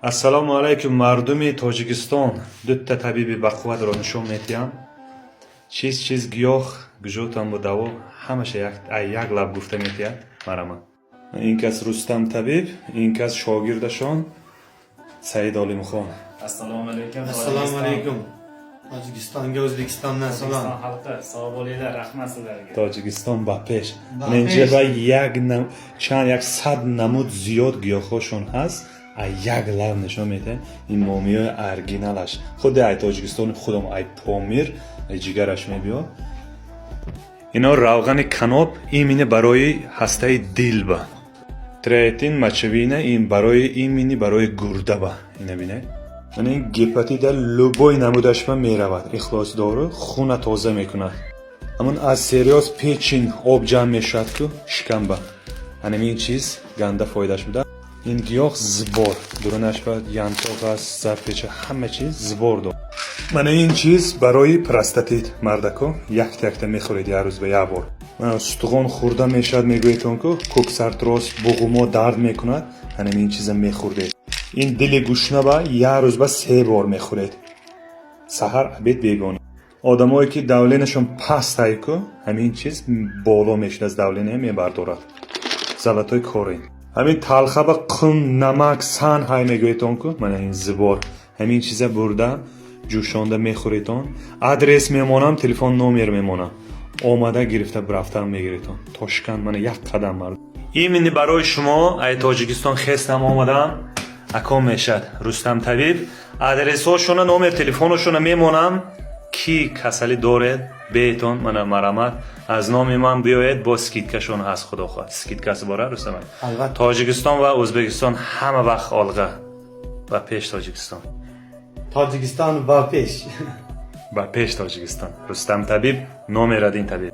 Ассалому алайкум, мардуми Тоҷикистон. Дутта табиби бақувватро нишон метиҳам. Чиз гиёҳ гужӯтан бо даво ҳамаша як лаб гуфта метиҳад марама. Ин кас Рустам табиб, ин кас шогирдашон Саид Олимхон. Assalomu alaykum. Assalomu alaykum. Tojikistonga O'zbekistondan salom. Tojikiston xalqi sog' bo'linglar, rahmat sizlarga. Тоҷикистон ба пеш. Ба Менҷеба як сад намуд зиёд гиёҳҳошон ҳаст. Як лав нишон метаҳад. Ин момиёи оригиналаш. Худи ай Тоҷикистони худам ай помир, ай ҷигараш мебиё. Ино равғани каноб, имини барои ҳастаи дил ба. Третин мачавина, ин имини барои гурда ба. Ина бинед? Яъне гепатита любой намудаш ба меравад. Ихлосдору хуна тоза мекунад. Амон аз сериёз печин об ҷамъ мешавад ку шикамба. Ҳамин чиз ганда фоидаш мудад. Ин гиёҳ збор, дурунаш ба янтоқ аст, зарпеча, ҳама чиз збор дорад. Мана ин чиз барои простатит мардако якта мехӯред як рӯз ба як бор. Мана стуғон хурда мешавад мегӯедтон ку кӯксартрост, буғумо дард мекунад, ҳамин чиза мехӯрдед. Ин дили гушнаба як рӯз ба 3 бор мехӯред. Саҳар, абед, бегона. Одамое ки давленашон пастае ку ҳамин чиз боло мешавад, аз давления мебардорад. Залатои корин. Ҳамин талхаба қум, намак, сан ҳай мегӯедтон ку мана ин збор. Ҳамин чиза бурда ҷӯшонда мехӯредтон. Адрес мемонам, телефон номер мемонам. Омада гирифта рафтар мегиредтон. Тошканд мана як қадам мард. Имини барои шумо ай Тоҷикистон хестам омадам. Аком мешад Рустам табиб. Адресҳошона, номер телефоношона мемонам. Ки касалӣ доред бейтон мана марамат аз номи ман биёед бо скидкашон ҳаст. Худо хоҳад скидкаси бора Рустам. Албатта. Тоҷикистон ва O'zbekiston ҳама вақт олға. Ба пеш Тоҷикистон. Tojikiston va pesh. Ба пеш Тоҷикистон. Рустам табиб, номер 1 табиб.